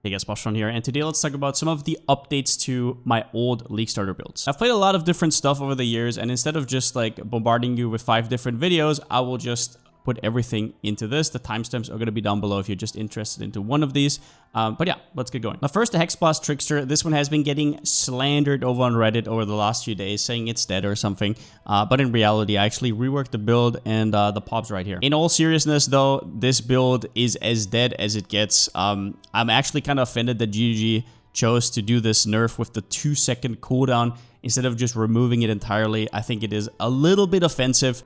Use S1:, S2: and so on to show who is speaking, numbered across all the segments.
S1: Hey guys, Palsteron here, and today let's talk about some of the updates to my old Leaguestarter builds. I've played a lot of different stuff over the years, and instead of just like bombarding you with 5 different videos, I will just put everything into this. The timestamps are going to be down below if you're just interested into one of these. But yeah, let's get going. Now first, the Hexblast Trickster. This one has been getting slandered over on Reddit over the last few days, saying it's dead or something. But in reality, I actually reworked the build, and the pop's right here. In all seriousness though, this build is as dead as it gets. I'm actually kind of offended that GG chose to do this nerf with the 2-second cooldown instead of just removing it entirely. I think it is a little bit offensive,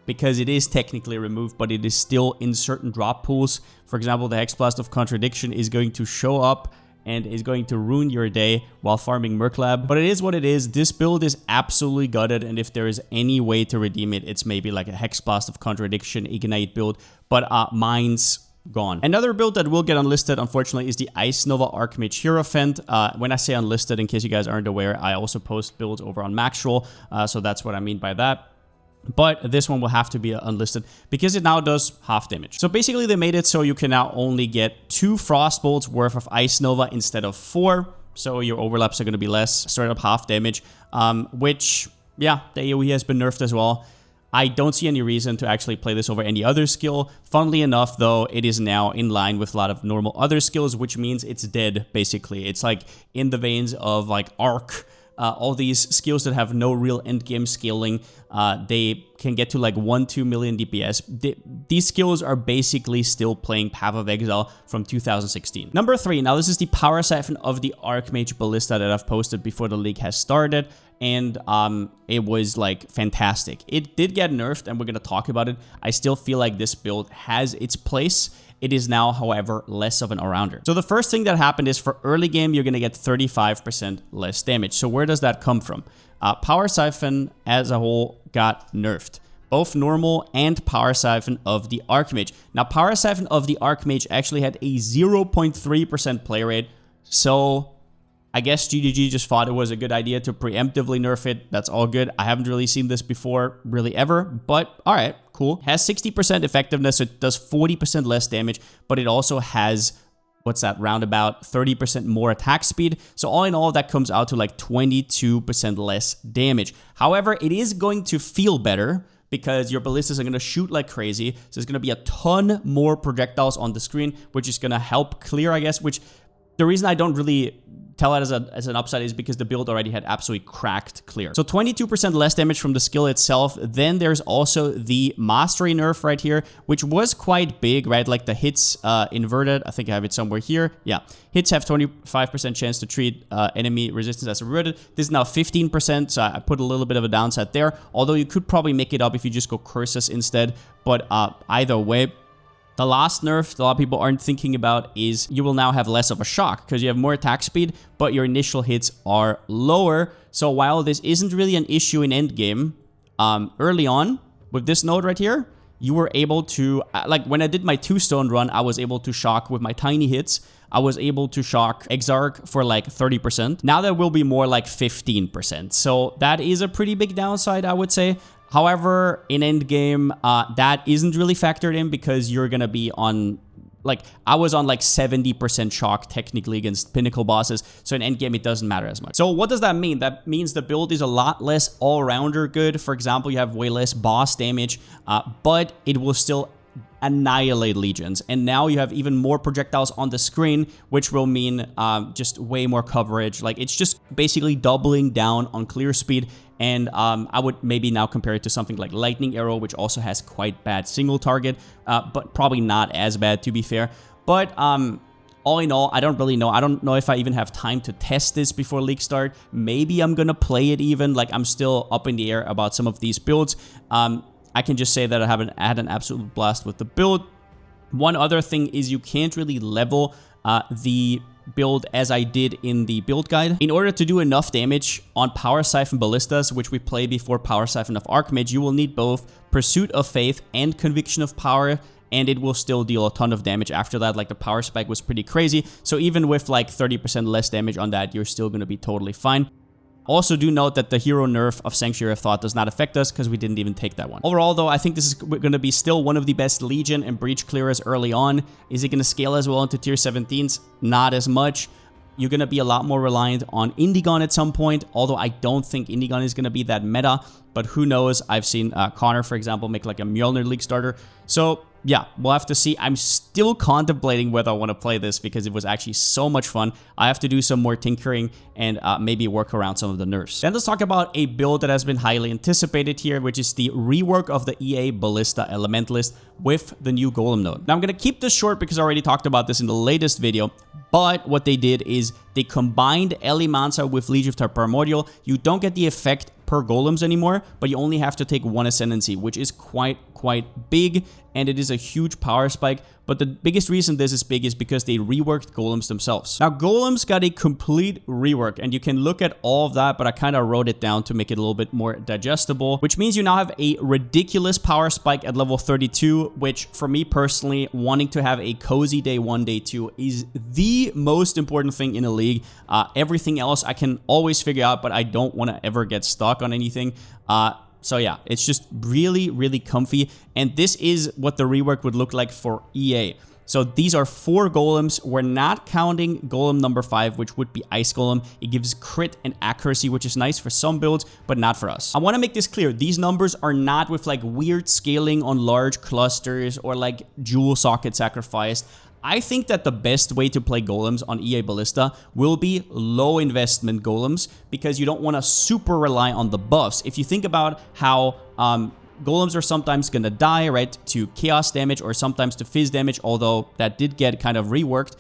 S1: because it is technically removed, but it is still in certain drop pools. For example, the Hexblast of Contradiction is going to show up and is going to ruin your day while farming Merklab. But it is what it is. This build is absolutely gutted, and if there is any way to redeem it, it's maybe like a Hexblast of Contradiction Ignite build, but mine's gone. Another build that will get unlisted, unfortunately, is the Ice Nova Archmage Hierophant. When I say unlisted, in case you guys aren't aware, I also post builds over on Maxroll, so that's what I mean by that. But this one will have to be unlisted because it now does half damage. So basically they made it so you can now only get 2 Frostbolts worth of Ice Nova instead of 4. So your overlaps are going to be less, straight up half damage, which, yeah, the AoE has been nerfed as well. I don't see any reason to actually play this over any other skill. Funnily enough, though, it is now in line with a lot of normal other skills, which means it's dead, basically. It's like in the veins of like Arc. All these skills that have no real endgame scaling, they can get to like 1-2 million DPS. These skills are basically still playing Path of Exile from 2016. Number 3, now this is the Power Siphon of the Archmage Ballista that I've posted before the league has started, and it was like fantastic. It did get nerfed, and we're gonna talk about it. I still feel like this build has its place. It is now, however, less of an all-rounder. So the first thing that happened is for early game, you're going to get 35% less damage. So where does that come from? Power Siphon as a whole got nerfed. Both normal and Power Siphon of the Archmage. Now, Power Siphon of the Archmage actually had a 0.3% play rate. So I guess GGG just thought it was a good idea to preemptively nerf it. That's all good. I haven't really seen this before, really ever, but all right, cool. Has 60% effectiveness, so it does 40% less damage, but it also has, what's that, roundabout 30% more attack speed. So all in all, that comes out to like 22% less damage. However, it is going to feel better because your ballistas are going to shoot like crazy. So there's going to be a ton more projectiles on the screen, which is going to help clear, I guess, which the reason I don't really tell it as an upside is because the build already had absolutely cracked clear. So 22% less damage from the skill itself. Then there's also the mastery nerf right here, which was quite big, right? Like the hits inverted. I think I have it somewhere here. Yeah, hits have 25% chance to treat enemy resistance as reverted. This is now 15%, so I put a little bit of a downside there. Although you could probably make it up if you just go curses instead. But either way, the last nerf that a lot of people aren't thinking about is you will now have less of a shock because you have more attack speed, but your initial hits are lower. So while this isn't really an issue in endgame, early on with this node right here, you were able to, like when I did my 2-stone run, I was able to shock with my tiny hits. I was able to shock Exarch for like 30%. Now there will be more like 15%. So that is a pretty big downside, I would say. However, in endgame, that isn't really factored in because you're going to be on, like, I was on like 70% shock technically against pinnacle bosses. So in endgame, it doesn't matter as much. So what does that mean? That means the build is a lot less all-rounder good. For example, you have way less boss damage, but it will still annihilate legions. And now you have even more projectiles on the screen, which will mean just way more coverage. Like, it's just basically doubling down on clear speed. And I would maybe now compare it to something like Lightning Arrow, which also has quite bad single target, but probably not as bad, to be fair. But all in all, I don't really know. I don't know if I even have time to test this before league start. Maybe I'm going to play it even. Like, I'm still up in the air about some of these builds. I can just say that I had an absolute blast with the build. One other thing is you can't really level the build as I did in the build guide. In order to do enough damage on Power Siphon Ballistas, which we play before Power Siphon of Archmage, you will need both Pursuit of Faith and Conviction of Power, and it will still deal a ton of damage after that. Like, the power spike was pretty crazy, so even with like 30% less damage on that, you're still going to be totally fine. Also do note that the hero nerf of Sanctuary of Thought does not affect us because we didn't even take that one. Overall though, I think this is going to be still one of the best Legion and Breach clearers early on. Is it going to scale as well into tier 17s? Not as much. You're going to be a lot more reliant on Indigon at some point, although I don't think Indigon is going to be that meta, but who knows? I've seen Connor, for example, make like a Mjolnir Leaguestarter. So yeah, we'll have to see. I'm still contemplating whether I want to play this because it was actually so much fun. I have to do some more tinkering and maybe work around some of the nerfs. Then let's talk about a build that has been highly anticipated here, which is the rework of the EA Ballista Elementalist with the new Golem node. Now I'm going to keep this short because I already talked about this in the latest video, but what they did is they combined Elimansa with Legion of Primordial. You don't get the effect per golems anymore, but you only have to take one ascendancy, which is quite big, and it is a huge power spike. But the biggest reason this is big is because they reworked golems themselves. Now, golems got a complete rework, and you can look at all of that, but I kind of wrote it down to make it a little bit more digestible, which means you now have a ridiculous power spike at level 32, which for me personally, wanting to have a cozy day 1, day 2 is the most important thing in a league. Everything else I can always figure out, but I don't want to ever get stuck on anything. So yeah, it's just really comfy, and this is what the rework would look like for EA. So these are 4 golems. We're not counting golem number 5, which would be Ice Golem. It gives crit and accuracy, which is nice for some builds, but not for us. I want to make this clear. These numbers are not with like weird scaling on large clusters or like jewel socket sacrificed. I think that the best way to play golems on EA Ballista will be low investment golems, because you don't want to super rely on the buffs. If you think about how golems are sometimes going to die, right, to chaos damage or sometimes to fizz damage, although that did get kind of reworked.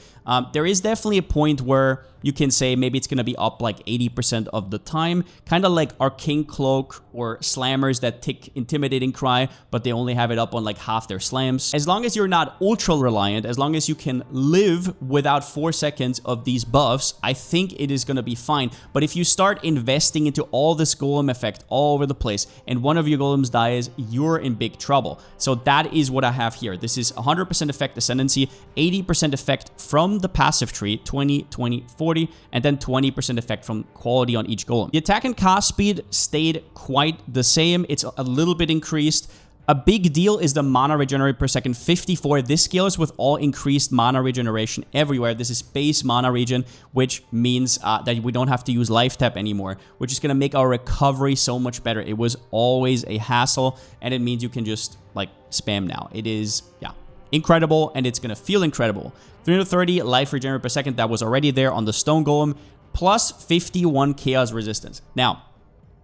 S1: There is definitely a point where you can say maybe it's going to be up like 80% of the time, kind of like Arcane Cloak or Slammers that tick Intimidating Cry, but they only have it up on like half their slams. As long as you're not ultra reliant, as long as you can live without 4 seconds of these buffs, I think it is going to be fine. But if you start investing into all this golem effect all over the place and one of your golems dies, you're in big trouble. So that is what I have here. This is 100% effect ascendancy, 80% effect from the passive tree, 20, 20, 40, and then 20% effect from quality on each golem. The attack and cast speed stayed quite the same. It's a little bit increased. A big deal is the mana regenerate per second, 54. This scales with all increased mana regeneration everywhere. This is base mana regen, which means that we don't have to use life tap anymore, which is going to make our recovery so much better. It was always a hassle, and it means you can just like spam now. It is, yeah, incredible, and it's going to feel incredible. 330 life regenerate per second, that was already there on the stone golem, plus 51 chaos resistance. Now,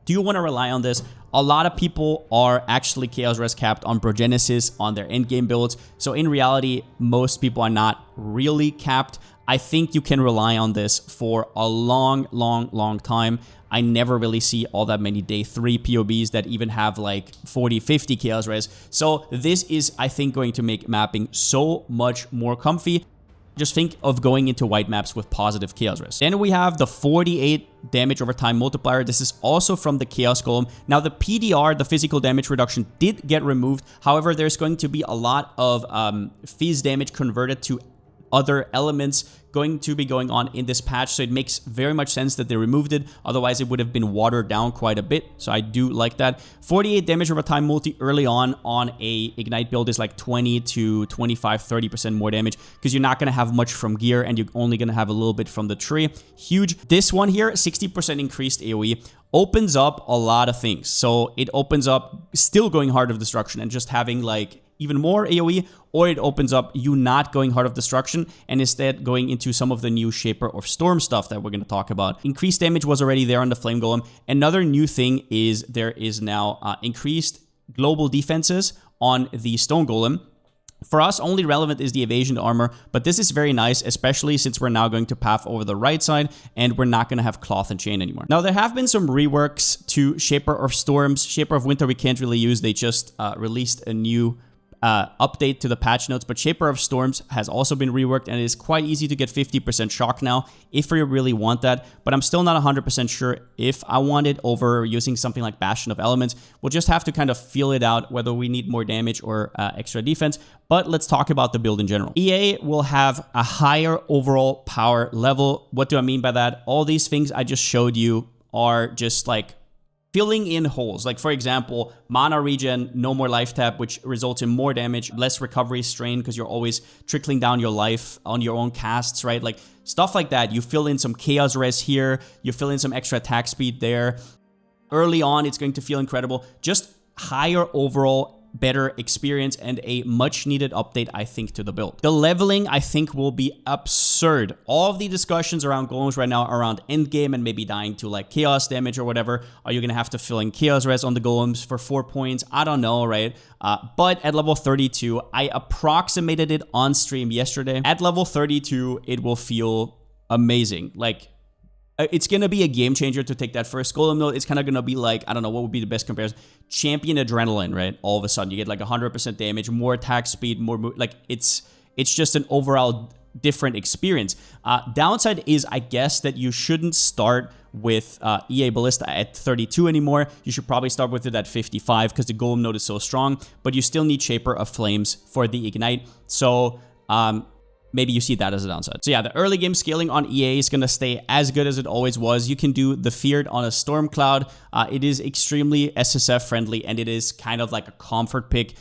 S1: do you want to rely on this? A lot of people are actually chaos res capped on Progenesis on their endgame builds. So in reality, most people are not really capped. I think you can rely on this for a long time. I never really see all that many day 3 POBs that even have like 40, 50 chaos res. So this is, I think, going to make mapping so much more comfy. Just think of going into white maps with positive chaos res. Then we have the 48 damage over time multiplier. This is also from the Chaos Golem. Now the PDR, the physical damage reduction, did get removed. However, there's going to be a lot of fizz damage converted to other elements going to be going on in this patch, so it makes very much sense that they removed it. Otherwise, it would have been watered down quite a bit, so I do like that. 48 damage over time multi early on a Ignite build is like 20 to 25, 30% more damage, because you're not going to have much from gear, and you're only going to have a little bit from the tree. Huge. This one here, 60% increased AoE, opens up a lot of things. So it opens up still going Heart of Destruction and just having like even more AoE, or it opens up you not going Heart of Destruction and instead going into some of the new Shaper of Storm stuff that we're going to talk about. Increased damage was already there on the Flame Golem. Another new thing is there is now increased global defenses on the Stone Golem. For us, only relevant is the evasion armor, but this is very nice, especially since we're now going to path over the right side, and we're not going to have cloth and chain anymore. Now, there have been some reworks to Shaper of Storms. Shaper of Winter we can't really use. They just released a new update to the patch notes, but Shaper of Storms has also been reworked, and it is quite easy to get 50% shock now if you really want that, but I'm still not 100% sure if I want it over using something like Bastion of Elements. We'll just have to kind of feel it out whether we need more damage or extra defense, but let's talk about the build in general. EA will have a higher overall power level. What do I mean by that? All these things I just showed you are just like filling in holes. Like for example, mana regen, no more life tap, which results in more damage, less recovery strain because you're always trickling down your life on your own casts, right? Like stuff like that. You fill in some chaos res here, you fill in some extra attack speed there. Early on, it's going to feel incredible. Just higher overall, better experience and a much needed update, I think, to the build. The leveling, I think, will be absurd. All of the discussions around golems right now are around endgame and maybe dying to like chaos damage or whatever. Are you gonna have to fill in chaos res on the golems for 4 points? I don't know, right? But at level 32, I approximated it on stream yesterday. At level 32, it will feel amazing. Like, it's going to be a game changer to take that first golem node. It's kind of going to be like, I don't know, what would be the best comparison? Champion Adrenaline, right? All of a sudden, you get like 100% damage, more attack speed, more... Like, it's just an overall different experience. Downside is, I guess, that you shouldn't start with EA Ballista at 32 anymore. You should probably start with it at 55 because the golem node is so strong. But you still need Shaper of Flames for the Ignite. So... maybe you see that as a downside. So yeah, the early game scaling on EA is going to stay as good as it always was. You can do the Feared on a Storm Cloud. It is extremely SSF friendly, and it is kind of like a comfort pick,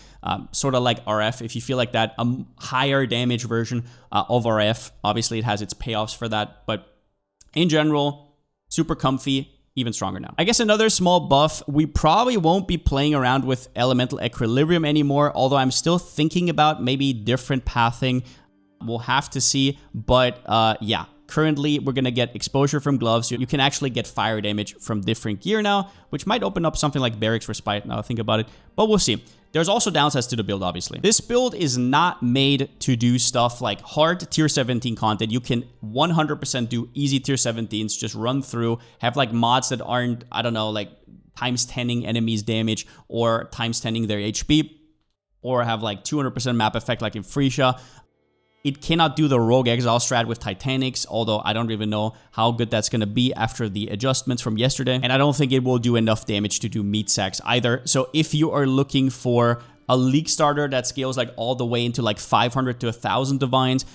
S1: sort of like RF. If you feel like that, a higher damage version of RF. Obviously, it has its payoffs for that, but in general, super comfy. Even stronger now. I guess another small buff, we probably won't be playing around with Elemental Equilibrium anymore, although I'm still thinking about maybe different pathing. We'll have to see, but yeah, currently we're gonna get exposure from gloves. You can actually get fire damage from different gear now, which might open up something like Barracks Respite now I think about it, but we'll see. There's also downsides to the build, obviously. This build is not made to do stuff like hard tier 17 content. You can 100% do easy tier 17s, just run through, have like mods that aren't, I don't know, like times 10ing enemies damage or times 10ing their HP, or have like 200% map effect like in Frisia. It cannot do the Rogue Exile strat with Titanics, although I don't even know how good that's going to be after the adjustments from yesterday. And I don't think it will do enough damage to do meat sacks either. So if you are looking for a Leaguestarter that scales like all the way into like 500 to 1,000 divines,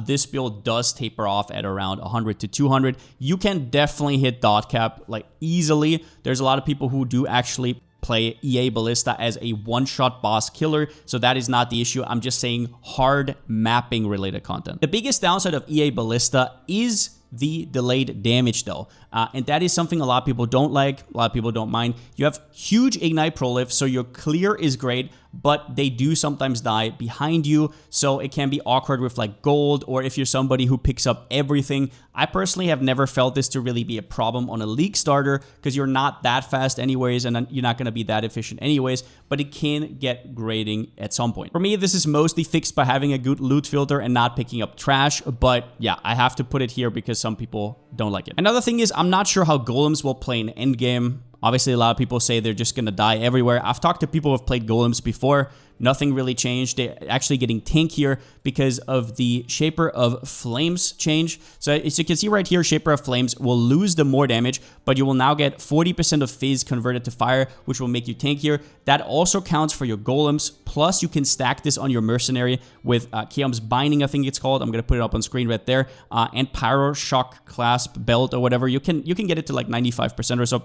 S1: this build does taper off at around 100 to 200. You can definitely hit dot cap like easily. There's a lot of people who do actually play EA Ballista as a one-shot boss killer, so that is not the issue. I'm just saying hard mapping related content. The biggest downside of EA Ballista is the delayed damage though, and that is something a lot of people don't like, a lot of people don't mind. You have huge Ignite Prolif, so your clear is great, but they do sometimes die behind you, so it can be awkward with like gold, or if you're somebody who picks up everything. I personally have never felt this to really be a problem on a Leaguestarter, because you're not that fast anyways, and you're not going to be that efficient anyways, but it can get grating at some point. For me, this is mostly fixed by having a good loot filter and not picking up trash, but yeah, I have to put it here because some people don't like it. Another thing is, I'm not sure how golems will play in endgame. Obviously, a lot of people say they're just going to die everywhere. I've talked to people who have played golems before. Nothing really changed. They're actually getting tankier because of the Shaper of Flames change. So as you can see right here, Shaper of Flames will lose the more damage, but you will now get 40% of Fizz converted to fire, which will make you tankier. That also counts for your golems. Plus, you can stack this on your mercenary with Chaos Binding, I think it's called. I'm going to put it up on screen right there. And Pyro Shock Clasp Belt or whatever. You can get it to like 95% or so.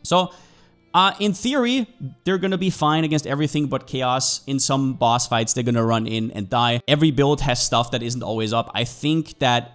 S1: So, in theory, they're going to be fine against everything but Chaos. In some boss fights, they're going to run in and die. Every build has stuff that isn't always up. I think that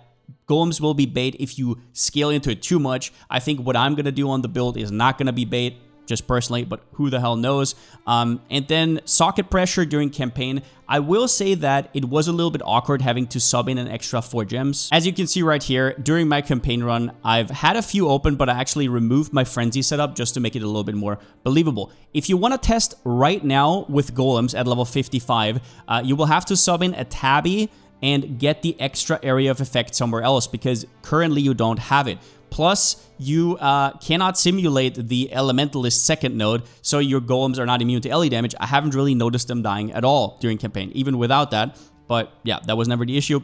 S1: golems will be bait if you scale into it too much. I think what I'm going to do on the build is not going to be bait, just personally, but who the hell knows. And then socket pressure during campaign. I will say that it was a little bit awkward having to sub in an extra 4 gems. As you can see right here, during my campaign run, I've had a few open, but I actually removed my frenzy setup just to make it a little bit more believable. If you want to test right now with golems at level 55, you will have to sub in a tabby and get the extra area of effect somewhere else, because currently you don't have it. Plus, you cannot simulate the Elementalist second node, so your golems are not immune to LE damage. I haven't really noticed them dying at all during campaign, even without that. But yeah, that was never the issue.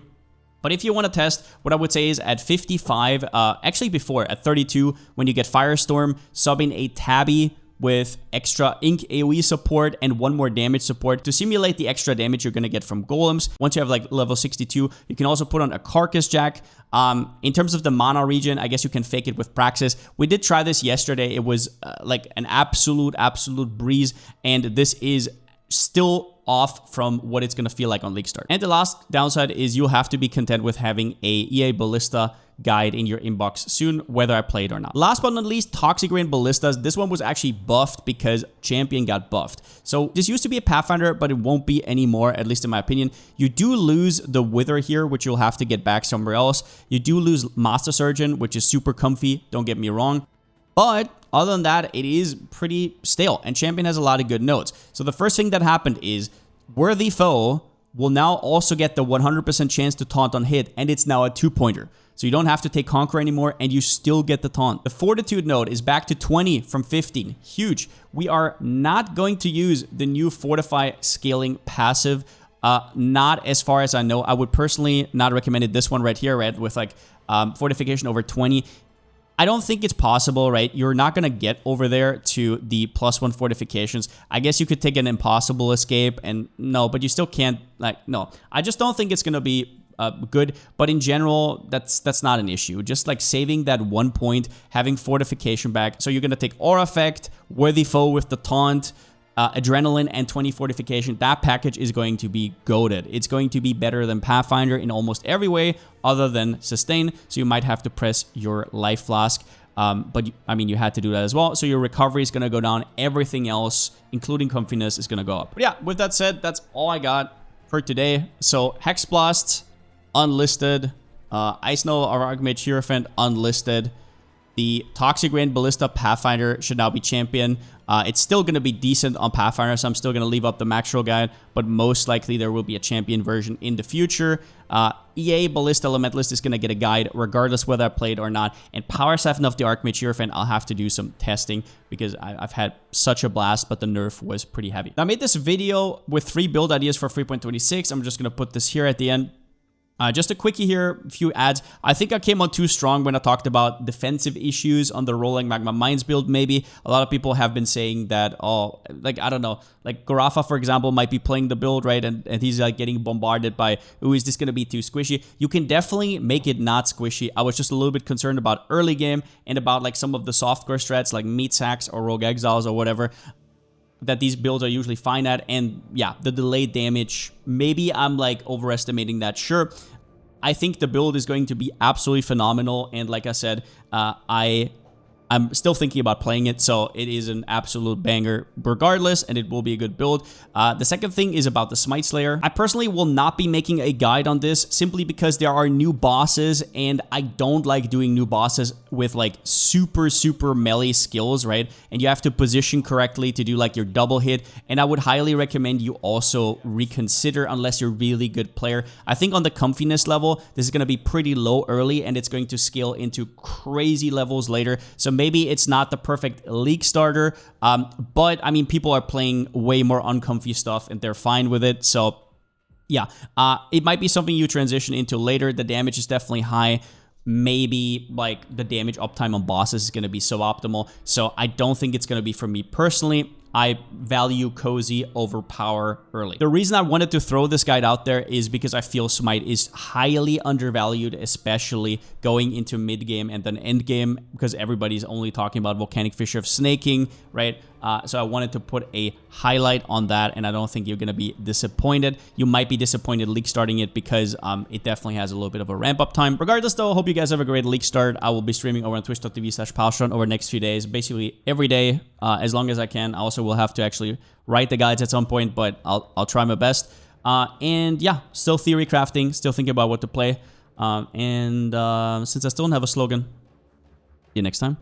S1: But if you want to test, what I would say is at 55, actually before, at 32, when you get Firestorm, sub in a tabby with extra ink AoE support and 1 more damage support to simulate the extra damage you're going to get from golems. Once you have like level 62, you can also put on a Carcass Jack. In terms of the mana regen, I guess you can fake it with Praxis. We did try this yesterday. It was like an absolute breeze, and this is still off from what it's going to feel like on Leaguestarter. And the last downside is you'll have to be content with having a EA Ballista guide in your inbox soon, whether I play it or not. Last but not least, Toxic Rain Ballistas. This one was actually buffed because Champion got buffed. So this used to be a Pathfinder, but it won't be anymore, at least in my opinion. You do lose the Wither here, which you'll have to get back somewhere else. You do lose Master Surgeon, which is super comfy, don't get me wrong. But other than that, it is pretty stale, and Champion has a lot of good notes. So the first thing that happened is Worthy Foe will now also get the 100% chance to taunt on hit, and it's now a 2-pointer. So you don't have to take Conquer anymore, and you still get the taunt. The Fortitude node is back to 20 from 15. Huge. We are not going to use the new Fortify scaling passive. Not as far as I know. I would personally not recommend it. This one right here, right, with like Fortification over 20. I don't think it's possible, right? You're not going to get over there to the +1 fortifications. I guess you could take an impossible escape, and no, but you still can't, like, no. I just don't think it's going to be good, but in general, that's not an issue. Just like saving that 1 point, having fortification back. So you're going to take Aura Effect, Worthy Foe with the taunt, Adrenaline, and 20 fortification. That package is going to be goated. It's going to be better than Pathfinder in almost every way other than sustain, so you might have to press your life flask, but I mean, you had to do that as well, so your recovery is going to go down. Everything else, including comfiness, is going to go up. But yeah, with that said, that's all I got for today. So Hexblast unlisted, Ice Snow Archmage Hierophant unlisted. The Toxic Rain Ballista Pathfinder should now be champion. It's still going to be decent on Pathfinder, so I'm still going to leave up the Max Roll guide, but most likely there will be a champion version in the future. EA Ballista Elementalist is going to get a guide regardless whether I played or not. And Power Siphon of the Archmage Hierophant, I'll have to do some testing because I've had such a blast, but the nerf was pretty heavy. Now, I made this video with 3 build ideas for 3.26. I'm just going to put this here at the end. Just a quickie here, a few ads. I think I came on too strong when I talked about defensive issues on the Rolling Magma Mines build, maybe. A lot of people have been saying that, oh, like, I don't know, like Garafa, for example, might be playing the build, right? And he's like getting bombarded by, ooh, is this going to be too squishy? You can definitely make it not squishy. I was just a little bit concerned about early game and about like some of the softcore strats like Meat Sacks or Rogue Exiles or whatever that these builds are usually fine at. And yeah, the delayed damage, maybe I'm like overestimating that, sure. I think the build is going to be absolutely phenomenal, and like I said, I'm still thinking about playing it, so it is an absolute banger regardless, and it will be a good build. The second thing is about the Smite Slayer. I personally will not be making a guide on this simply because there are new bosses, and I don't like doing new bosses with like super melee skills, right? And you have to position correctly to do like your double hit, and I would highly recommend you also reconsider unless you're a really good player. I think on the comfiness level, this is going to be pretty low early, and it's going to scale into crazy levels later. So maybe it's not the perfect League starter, but I mean, people are playing way more uncomfy stuff and they're fine with it. So yeah, it might be something you transition into later. The damage is definitely high. Maybe like the damage uptime on bosses is going to be suboptimal. So I don't think it's going to be for me personally. I value cozy over power early. The reason I wanted to throw this guide out there is because I feel Smite is highly undervalued, especially going into mid game and then end game, because everybody's only talking about Volcanic Fissure of snaking, right? So I wanted to put a highlight on that, and I don't think you're going to be disappointed. You might be disappointed League starting it because it definitely has a little bit of a ramp up time. Regardless though, I hope you guys have a great League start. I will be streaming over on twitch.tv/Palsteron over the next few days, basically every day, as long as I can. I also will have to actually write the guides at some point, but I'll try my best. And yeah, still theory crafting, still thinking about what to play. Since I still don't have a slogan, see you next time.